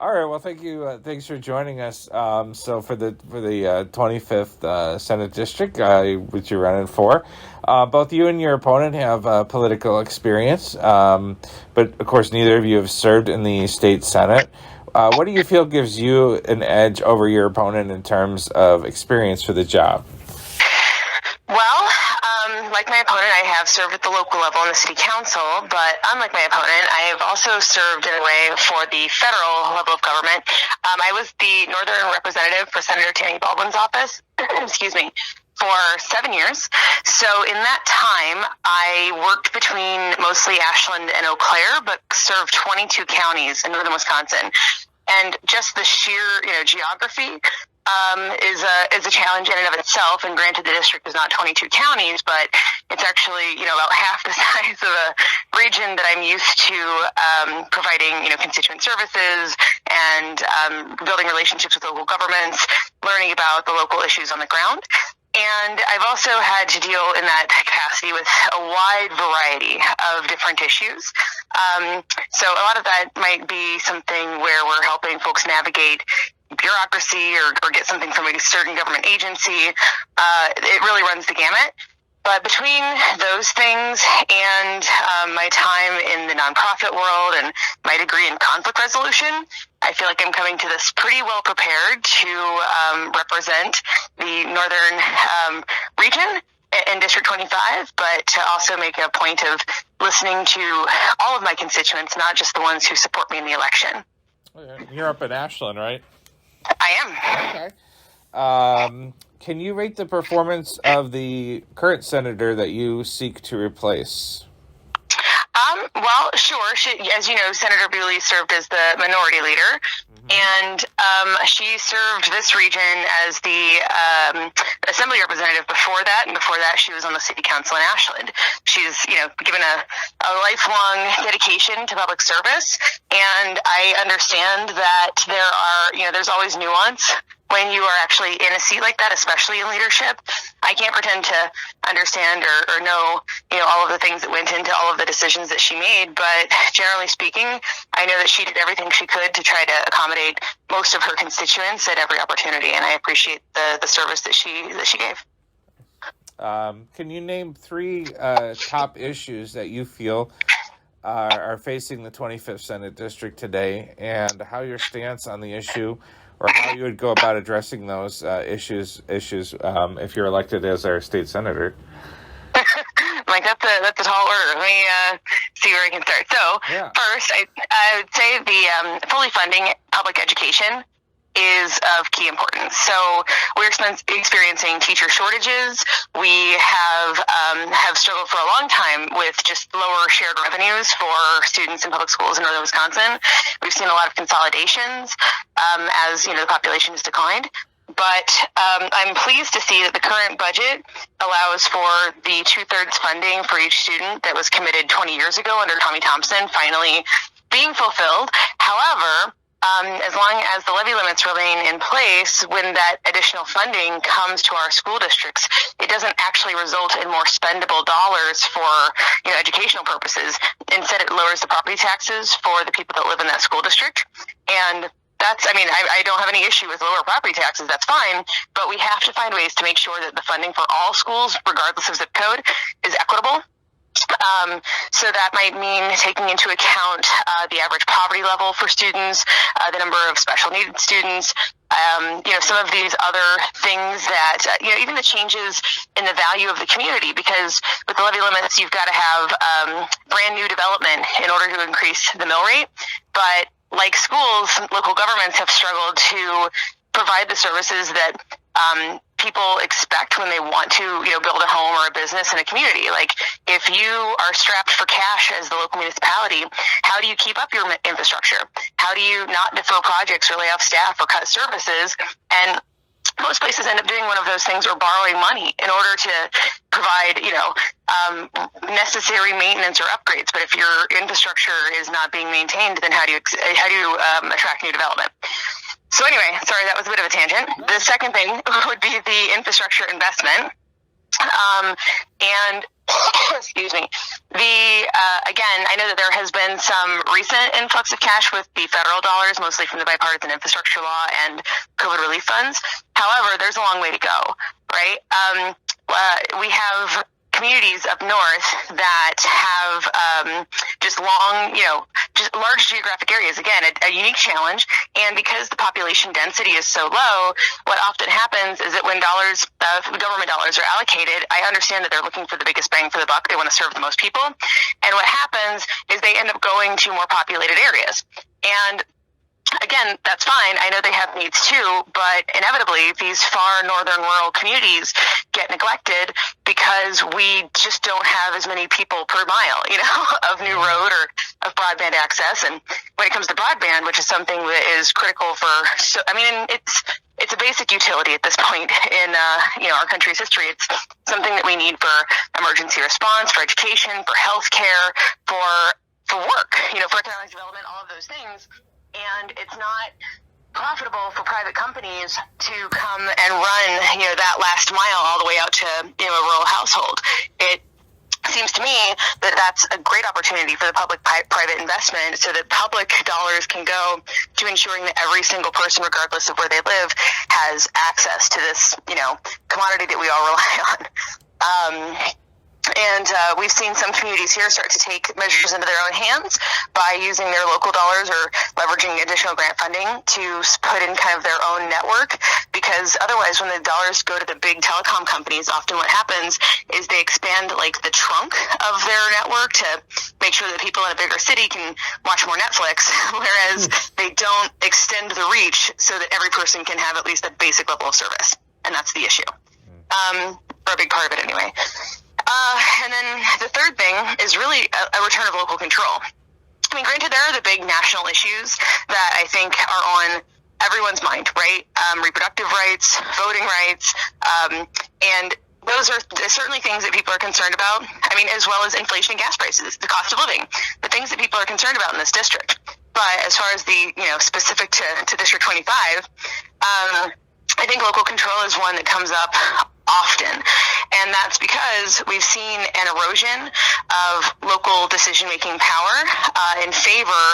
All right. Well, thank you. Thanks for joining us. So for the 25th Senate District, which you're running for, both you and your opponent have political experience, but of course, neither of you have served in the state senate. What do you feel gives you an edge over your opponent in terms of experience for the job? Well, like my opponent, I have served at the local level in the city council, but unlike my opponent, I have also served in a way for the federal level of government. I was the northern representative for Senator Tammy Baldwin's office, excuse me, for 7 years. So in that time, I worked between mostly Ashland and Eau Claire, but served 22 counties in northern Wisconsin. And just the sheer, geography is a challenge in and of itself. And granted, the district is not 22 counties, but it's actually about half the size of a region that I'm used to providing constituent services and building relationships with local governments, learning about the local issues on the ground. And I've also had to deal in that capacity with a wide variety of different issues. So a lot of that might be something where we're helping folks navigate bureaucracy or get something from a certain government agency. It really runs the gamut. But between those things and my time in the nonprofit world and my degree in conflict resolution, I feel like I'm coming to this pretty well prepared to represent the northern region in District 25, but to also make a point of listening to all of my constituents, not just the ones who support me in the election. You're up in Ashland, right? I am. Okay. Can you rate the performance of the current senator that you seek to replace? Well, sure. As you know, Senator Bewley served as the minority leader, and she served this region as the assembly representative before that, and before that she was on the city council in Ashland. She's, given a lifelong dedication to public service, and I understand that there's always nuance when you are actually in a seat like that, especially in leadership. I can't pretend to understand or know, all of the things that went into all of the decisions that she made, but generally speaking, I know that she did everything she could to try to accommodate most of her constituents at every opportunity, and I appreciate the service that she gave. Can you name three top issues that you feel are facing the 25th Senate District today, and how your stance on the issue or how you would go about addressing those issues if you're elected as our state senator? Like that's a tall order. Let me see where I can start. So First, I would say the fully funding public education is of key importance. So we're experiencing teacher shortages. We have struggled for a long time with just lower shared revenues for students in public schools in northern Wisconsin. We've seen a lot of consolidations as the population has declined. But I'm pleased to see that the current budget allows for the 2/3 funding for each student that was committed 20 years ago under Tommy Thompson finally being fulfilled. However, as long as the levy limits remain in place, when that additional funding comes to our school districts, it doesn't actually result in more spendable dollars for educational purposes. Instead, it lowers the property taxes for the people that live in that school district. And I don't have any issue with lower property taxes. That's fine. But we have to find ways to make sure that the funding for all schools, regardless of zip code, is equitable. So that might mean taking into account the average poverty level for students, the number of special needed students, some of these other things that, even the changes in the value of the community, because with the levy limits, you've got to have brand new development in order to increase the mill rate. But like schools, local governments have struggled to provide the services that people expect when they want to, build a home or a business in a community. Like, if you are strapped for cash as the local municipality, how do you keep up your infrastructure? How do you not defer projects or lay off staff or cut services? And most places end up doing one of those things or borrowing money in order to provide, necessary maintenance or upgrades. But if your infrastructure is not being maintained, then how do you attract new development? So anyway, sorry, that was a bit of a tangent. The second thing would be the infrastructure investment. And Excuse me. Again, I know that there has been some recent influx of cash with the federal dollars, mostly from the bipartisan infrastructure law and COVID relief funds. However, there's a long way to go, right? We have communities up north that have just long, just large geographic areas. Again, a unique challenge. And because the population density is so low, what often happens is that when government dollars are allocated, I understand that they're looking for the biggest bang for the buck. They want to serve the most people. And what happens is they end up going to more populated areas. And again, that's fine. I know they have needs too, but inevitably these far northern rural communities get neglected because we just don't have as many people per mile, of new road or of broadband access. And when it comes to broadband, which is something that is critical it's a basic utility at this point in our country's history. It's something that we need for emergency response, for education, for healthcare, for work, for economic development, all of those things. And it's not profitable for private companies to come and run, that last mile all the way out to, a rural household. It seems to me that that's a great opportunity for the public-private investment so that public dollars can go to ensuring that every single person, regardless of where they live, has access to this, commodity that we all rely on. And we've seen some communities here start to take measures into their own hands by using their local dollars or leveraging additional grant funding to put in kind of their own network, because otherwise when the dollars go to the big telecom companies, often what happens is they expand like the trunk of their network to make sure that people in a bigger city can watch more Netflix, whereas they don't extend the reach so that every person can have at least a basic level of service. And that's the issue, or a big part of it anyway. And then the third thing is really a return of local control. I mean, granted, there are the big national issues that I think are on everyone's mind, right? Reproductive rights, voting rights, and those are certainly things that people are concerned about. I mean, as well as inflation and gas prices, the cost of living, the things that people are concerned about in this district. But as far as the, specific to District 25, I think local control is one that comes up often. And that's because we've seen an erosion of local decision-making power in favor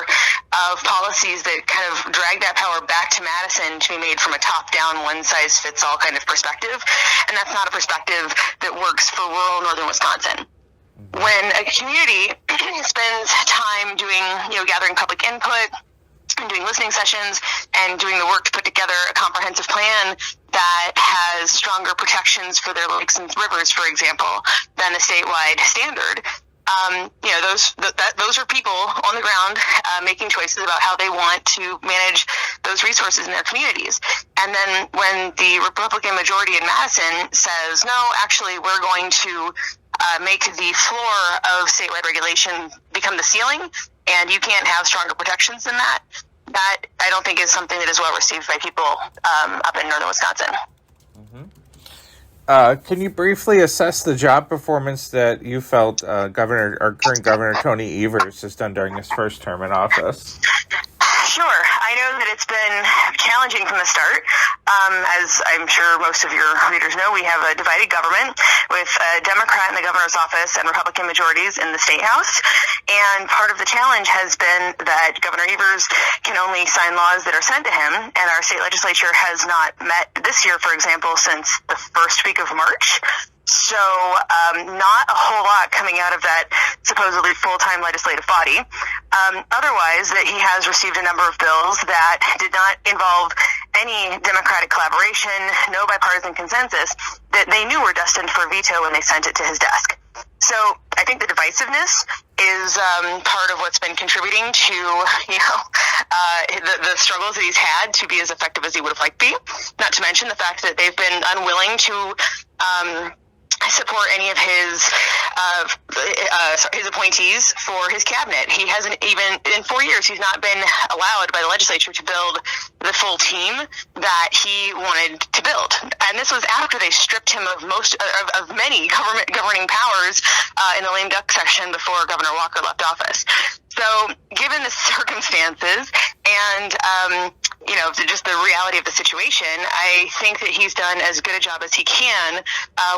of policies that kind of drag that power back to Madison to be made from a top-down, one-size-fits-all kind of perspective. And that's not a perspective that works for rural northern Wisconsin. When a community spends time doing, gathering public input, and doing listening sessions and doing the work to put together a comprehensive plan that has stronger protections for their lakes and rivers, for example, than the statewide standard. Those are people on the ground making choices about how they want to manage those resources in their communities. And then when the Republican majority in Madison says, no, actually, we're going to make the floor of statewide regulation become the ceiling, and you can't have stronger protections than that, that I don't think is something that is well received by people up in northern Wisconsin. Can you briefly assess the job performance that you felt current Governor Tony Evers has done during his first term in office? Sure. I know that it's been challenging from the start. As I'm sure most of your readers know, we have a divided government with a Democrat in the governor's office and Republican majorities in the state house. And part of the challenge has been that Governor Evers can only sign laws that are sent to him, and our state legislature has not met this year, for example, since the first week of March. So not a whole lot coming out of that supposedly full-time legislative body. Otherwise, that he has received a number of bills that did not involve any Democratic collaboration, no bipartisan consensus, that they knew were destined for veto when they sent it to his desk. So I think the divisiveness is part of what's been contributing to, the struggles that he's had to be as effective as he would have liked to be. Not to mention the fact that they've been unwilling to support any of his appointees for his cabinet. He hasn't even, in 4 years, he's not been allowed by the legislature to build the full team that he wanted to build. And this was after they stripped him of many governing powers in the lame duck section before Governor Walker left office. So given the circumstances and, just the reality of the situation, I think that he's done as good a job as he can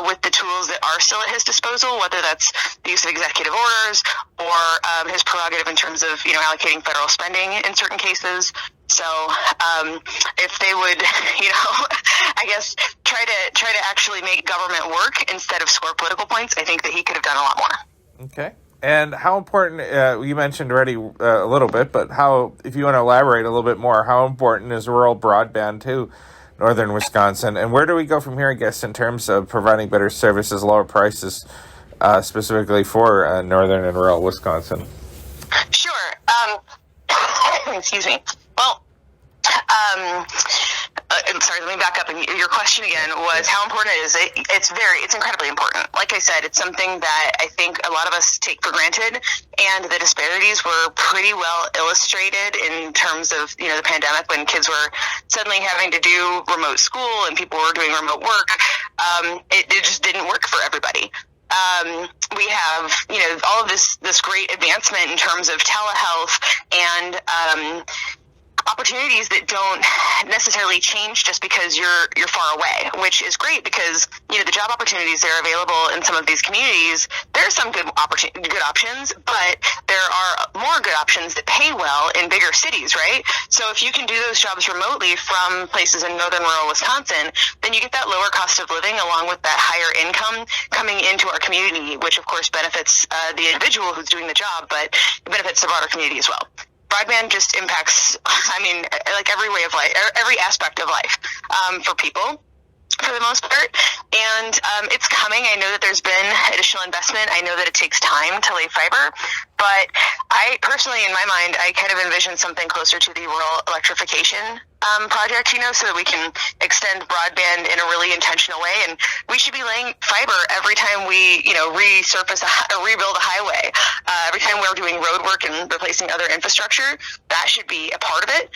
with the tools that are still at his disposal, whether that's the use of executive orders or his prerogative in terms of, allocating federal spending in certain cases. So if they would, I guess try to actually make government work instead of score political points, I think that he could have done a lot more. Okay. And how important, you mentioned already a little bit, but if you want to elaborate a little bit more, how important is rural broadband to northern Wisconsin? And where do we go from here, I guess, in terms of providing better services, lower prices, specifically for northern and rural Wisconsin? Sure. Excuse me. Well, I'm sorry, let me back up. And your question again was how important it is. It's incredibly important. Like I said, it's something that I think a lot of us take for granted, and the disparities were pretty well illustrated in terms of, the pandemic, when kids were suddenly having to do remote school and people were doing remote work. It just didn't work for everybody. We have, all of this great advancement in terms of telehealth and, opportunities that don't necessarily change just because you're far away, which is great because, the job opportunities that are available in some of these communities, there are some good options, but there are more good options that pay well in bigger cities, right? So if you can do those jobs remotely from places in northern rural Wisconsin, then you get that lower cost of living along with that higher income coming into our community, which of course benefits the individual who's doing the job, but it benefits the broader community as well. Broadband just impacts, like every way of life, every aspect of life for people, for the most part. And it's coming. I know that there's been additional investment. I know that it takes time to lay fiber. But I personally, in my mind, I kind of envision something closer to the rural electrification project, so that we can extend broadband in a really intentional way. And we should be laying fiber every time we, resurface or rebuild a highway. Every time we're doing road work and replacing other infrastructure, that should be a part of it.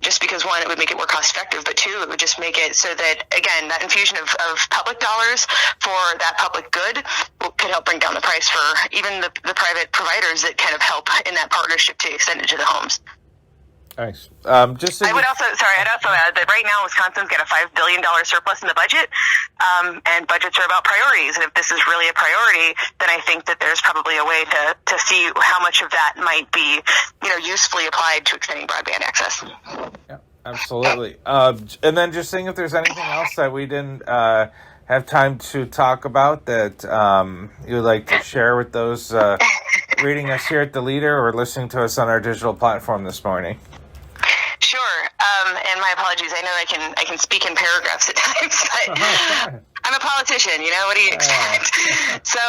Just because, one, it would make it more cost effective, but two, it would just make it so that, again, that infusion of public dollars for that public good could help bring down the price for even the private providers that kind of help in that partnership to extend it to the homes. Nice. I'd also add that right now Wisconsin's got a $5 billion surplus in the budget, and budgets are about priorities. And if this is really a priority, then I think that there's probably a way to see how much of that might be, usefully applied to extending broadband access. Yeah, absolutely. And then just seeing if there's anything else that we didn't have time to talk about that you would like to share with those reading us here at The Leader or listening to us on our digital platform this morning. Sure, and my apologies. I know I can speak in paragraphs at times, but I'm a politician. What do you expect? So,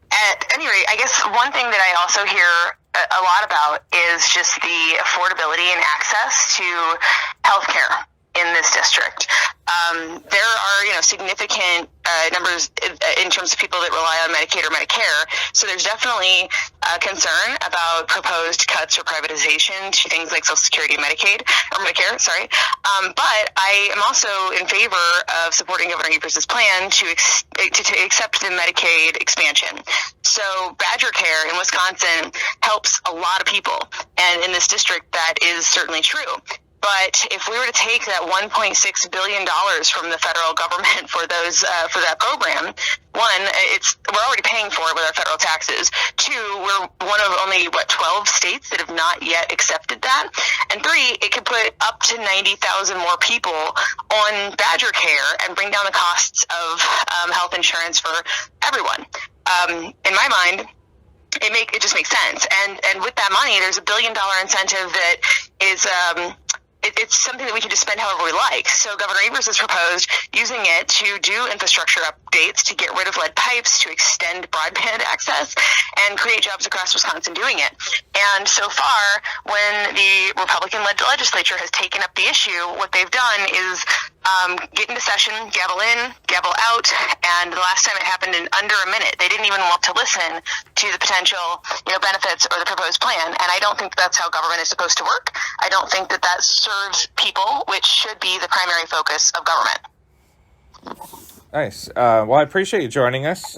at any rate, I guess one thing that I also hear a lot about is just the affordability and access to healthcare in this district. There are, significant numbers in terms of people that rely on Medicaid or Medicare. So there's definitely a concern about proposed cuts or privatization to things like Social Security and Medicaid, or Medicare, sorry. But I am also in favor of supporting Governor Evers' plan to accept the Medicaid expansion. So Badger Care in Wisconsin helps a lot of people. And in this district, that is certainly true. But if we were to take that $1.6 billion from the federal government for for that program, one, we're already paying for it with our federal taxes. Two, we're one of only 12 states that have not yet accepted that. And three, it could put up to 90,000 more people on Badger Care and bring down the costs of health insurance for everyone. In my mind, it just makes sense. And with that money, there's $1 billion incentive that is it's something that we can just spend however we like. So Governor Evers has proposed using it to do infrastructure updates, to get rid of lead pipes, to extend broadband access, and create jobs across Wisconsin doing it. And so far, when the Republican-led legislature has taken up the issue, what they've done is get into session, gavel in, gavel out, and the last time it happened in under a minute. They didn't even want to listen to the potential, benefits or the proposed plan. And I don't think that's how government is supposed to work. I don't think that serves people, which should be the primary focus of government. Nice. Well, I appreciate you joining us.